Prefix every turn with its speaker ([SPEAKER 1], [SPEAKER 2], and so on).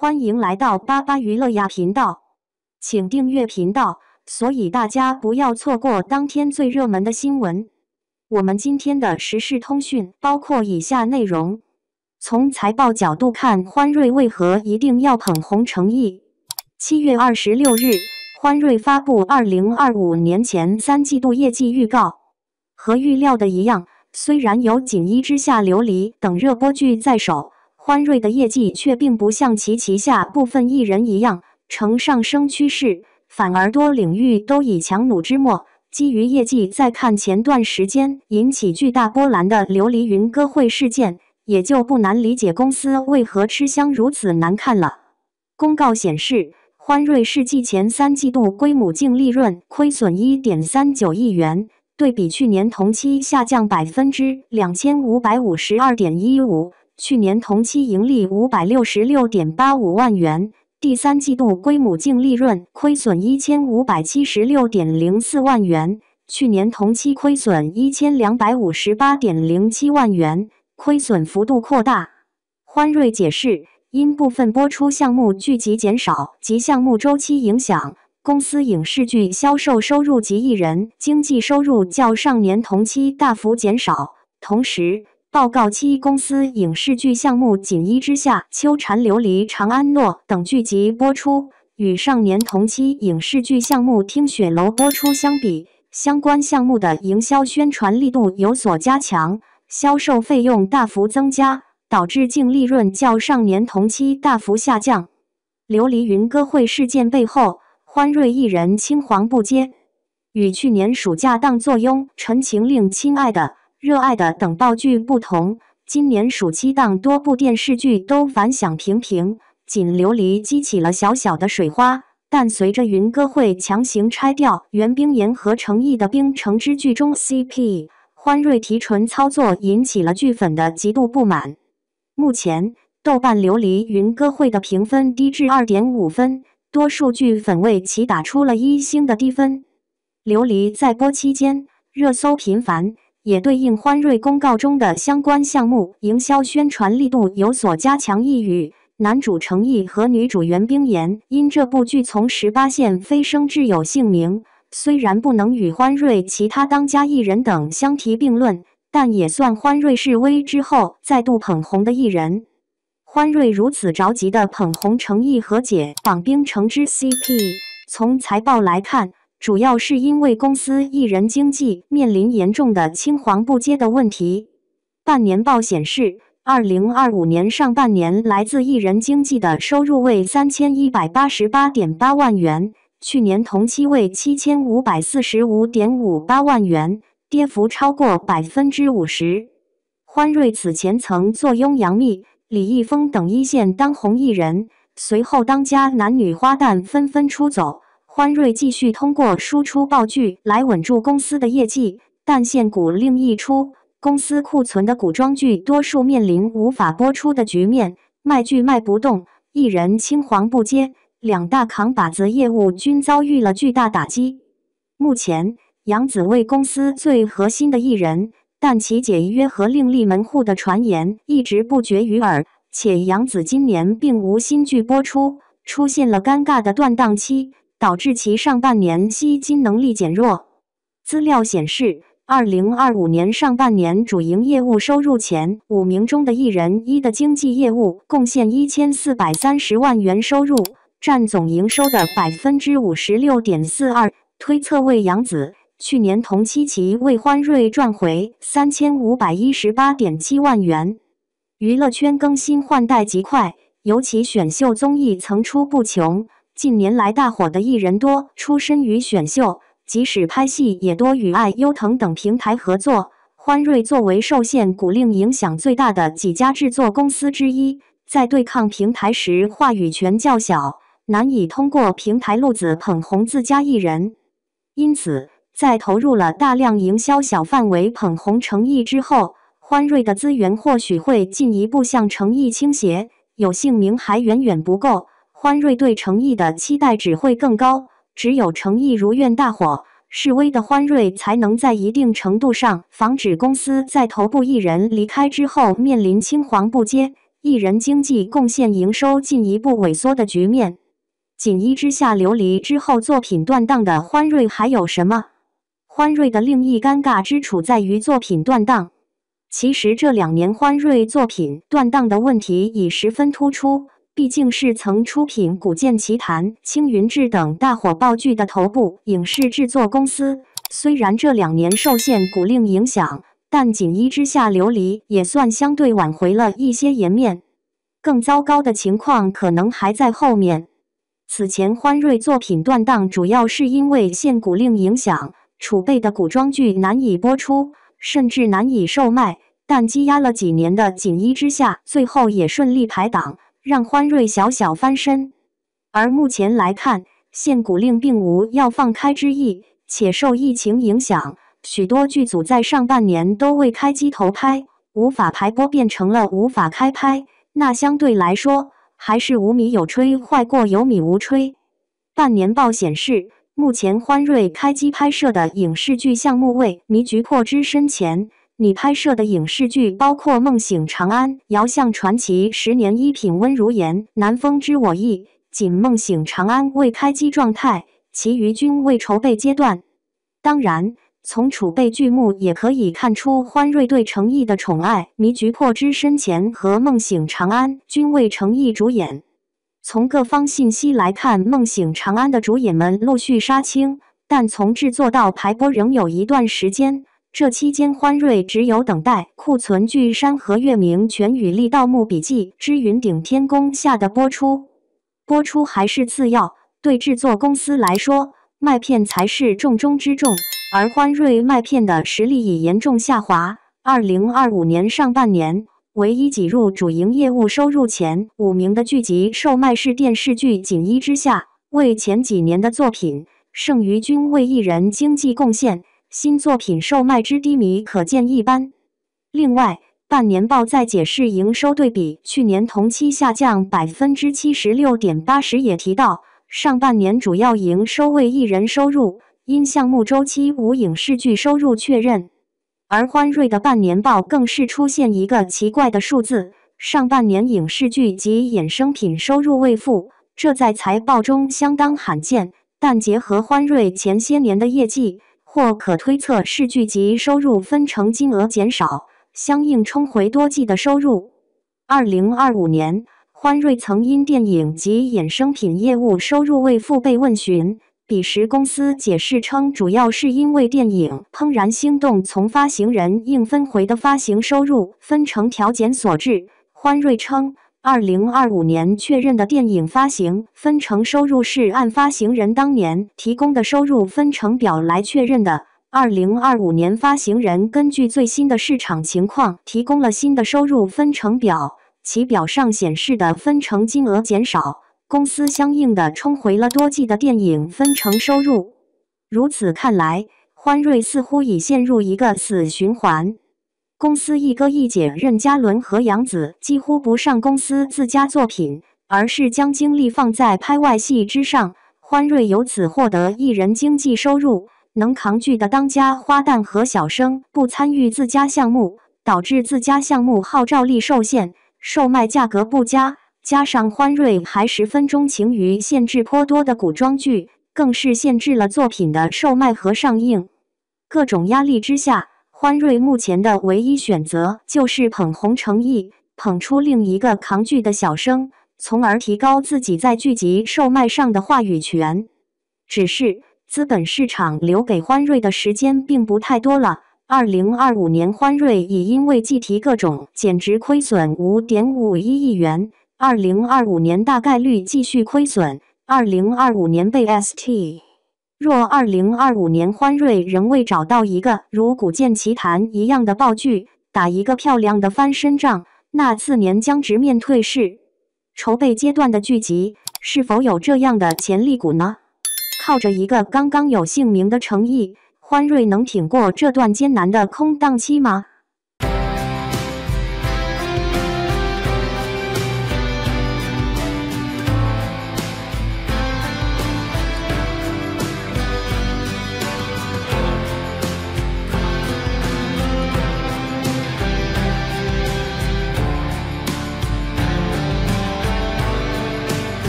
[SPEAKER 1] 欢迎来到巴巴娱乐呀频道，请订阅频道，所以大家不要错过当天最热门的新闻。我们今天的时事通讯包括以下内容：从财报角度看，欢瑞为何一定要捧红诚意？7月26日，欢瑞发布2025年前3季度业绩预告，和预料的一样，虽然有《锦衣之下》《琉璃》等热播剧在手，欢瑞的业绩却并不像其旗下部分艺人一样呈上升趋势，反而多领域都以强弩之末。基于业绩，再看前段时间引起巨大波澜的琉璃云歌会事件，也就不难理解公司为何吃相如此难看了。公告显示，欢瑞世纪前3季度归母净利润亏损 1.39 亿元，对比去年同期下降 2552.15%，去年同期盈利 566.85 万元，第3季度归母净利润亏损 1576.04 万元，去年同期亏损 1258.07 万元，亏损幅度扩大。欢瑞解释，因部分播出项目剧集减少及项目周期影响，公司影视剧销售收入及艺人经纪收入较上年同期大幅减少。同时，报告期公司影视剧项目《锦衣之下》《秋蝉琉璃》《长安诺》等剧集播出，与上年同期影视剧项目《听雪楼》播出相比，相关项目的营销宣传力度有所加强，销售费用大幅增加，导致净利润较上年同期大幅下降。琉璃云歌会事件背后，欢瑞艺人青黄不接。与去年暑假档坐拥《陈情令》《亲爱的》《热爱的》等爆剧不同，今年暑期档多部电视剧都反响平平，仅琉璃激起了小小的水花。但随着云歌会强行拆掉袁冰妍和程毅的冰城之剧中 CP， 欢瑞提纯操作引起了剧粉的极度不满。目前，豆瓣琉璃云歌会的评分低至 2.5 分，多数剧粉为其打出了1星的低分。琉璃在播期间热搜频繁，也对应欢瑞公告中的相关项目营销宣传力度有所加强一语。男主程毅和女主袁冰妍因这部剧从18线飞升至有姓名，虽然不能与欢瑞其他当家艺人等相提并论，但也算欢瑞示威之后再度捧红的艺人。欢瑞如此着急的捧红程毅和解绑冰城之 CP， 从财报来看，主要是因为公司艺人经济面临严重的青黄不接的问题。半年报显示，2025年上半年来自艺人经纪的收入为 3188.8 万元，去年同期为 7545.58 万元，跌幅超过 50%。欢瑞此前曾坐拥杨幂、李易峰等一线当红艺人，随后当家男女花旦纷纷出走，欢瑞继续通过输出爆剧来稳住公司的业绩，但限股令一出，公司库存的古装剧多数面临无法播出的局面，卖剧卖不动，艺人青黄不接，两大扛把子业务均遭遇了巨大打击。目前，杨紫为公司最核心的艺人，但其解约和另立门户的传言一直不绝于耳，且杨紫今年并无新剧播出，出现了尴尬的断档期，导致其上半年吸金能力减弱。资料显示，2025年上半年主营业务收入前5名中的艺人1的经纪业务贡献1430万元收入，占总营收的 56.42%， 推测为杨紫。去年同期其为欢瑞赚回 3518.7 万元。娱乐圈更新换代极快，尤其选秀综艺层出不穷，近年来大火的艺人多出身于选秀，即使拍戏也多与爱优腾等平台合作。欢瑞作为受限股令影响最大的几家制作公司之一，在对抗平台时话语权较小，难以通过平台路子捧红自家艺人。因此，在投入了大量营销小范围捧红程毅之后，欢瑞的资源或许会进一步向程毅倾斜，有姓名还远远不够，欢瑞对程毅的期待只会更高。只有程毅如愿大火，示威的欢瑞才能在一定程度上防止公司在头部艺人离开之后面临青黄不接，艺人经济贡献营收进一步萎缩的局面。锦衣之下流离之后作品断档的欢瑞还有什么？欢瑞的另一尴尬之处在于作品断档。其实这2年欢瑞作品断档的问题已十分突出，毕竟是曾出品《古剑奇谭》《青云志》等大火爆剧的头部影视制作公司。虽然这2年受限古令影响，但锦衣之下流离也算相对挽回了一些颜面。更糟糕的情况可能还在后面。此前欢瑞作品断档主要是因为限古令影响，储备的古装剧难以播出，甚至难以售卖，但积压了几年的锦衣之下最后也顺利排档，让欢瑞小小翻身。而目前来看，限古令并无要放开之意，且受疫情影响，许多剧组在上半年都未开机投拍，无法排播变成了无法开拍，那相对来说还是无米有炊坏过有米无炊。半年报显示，目前欢瑞开机拍摄的影视剧项目为《迷局破之深潜》，拟拍摄的影视剧包括《梦醒长安》《遥向传奇》《10年一品温如言》《南风知我意》，仅《梦醒长安》未开机状态，其余均未筹备阶段。当然，从储备剧目也可以看出欢瑞对诚意的宠爱，《迷局破之深潜》和《梦醒长安》均未诚意主演。从各方信息来看，《梦醒长安》的主演们陆续杀青，但从制作到排播仍有一段时间。这期间，欢瑞只有等待库存剧《山河月明全羽立盗墓笔记之云顶天宫下》的播出。播出还是次要，对制作公司来说，卖片才是重中之重。而欢瑞卖片的实力已严重下滑。2025年上半年，唯一挤入主营业务收入前5名的剧集售卖是电视剧《锦衣之下》，为前几年的作品，剩余均为艺人经济贡献，新作品售卖之低迷可见一斑。另外，半年报在解释营收对比去年同期下降 76.8% 时也提到，上半年主要营收为艺人收入，因项目周期无影视剧收入确认。而欢瑞的半年报更是出现一个奇怪的数字，上半年影视剧及衍生品收入未付，这在财报中相当罕见，但结合欢瑞前些年的业绩，或可推测是剧集收入分成金额减少，相应冲回多季的收入。2025年，欢瑞曾因电影及衍生品业务收入未付被问询，彼时公司解释称，主要是因为电影《怦然心动》从发行人应分回的发行收入分成调减所致。欢瑞称，2025年确认的电影发行分成收入是按发行人当年提供的收入分成表来确认的。2025年发行人根据最新的市场情况提供了新的收入分成表，其表上显示的分成金额减少，公司相应的冲回了多季的电影分成收入。如此看来，欢瑞似乎已陷入一个死循环。公司一哥一姐任嘉伦和杨紫几乎不上公司自家作品，而是将精力放在拍外戏之上，欢瑞由此获得艺人经济收入。能扛剧的当家花旦和小生不参与自家项目，导致自家项目号召力受限，售卖价格不佳。加上欢瑞还十分钟情于限制颇多的古装剧，更是限制了作品的售卖和上映。各种压力之下，欢瑞目前的唯一选择就是捧红成毅，捧出另一个扛剧的小生，从而提高自己在剧集售卖上的话语权。只是资本市场留给欢瑞的时间并不太多了。2025年欢瑞已因为计提各种减值亏损 5.51 亿元，2025年大概率继续亏损，2025年被 ST。若2025年欢瑞仍未找到一个如《古剑奇谭》一样的爆剧，打一个漂亮的翻身仗，那次年将直面退市。筹备阶段的剧集是否有这样的潜力股呢？靠着一个刚刚有姓名的诚意，欢瑞能挺过这段艰难的空档期吗？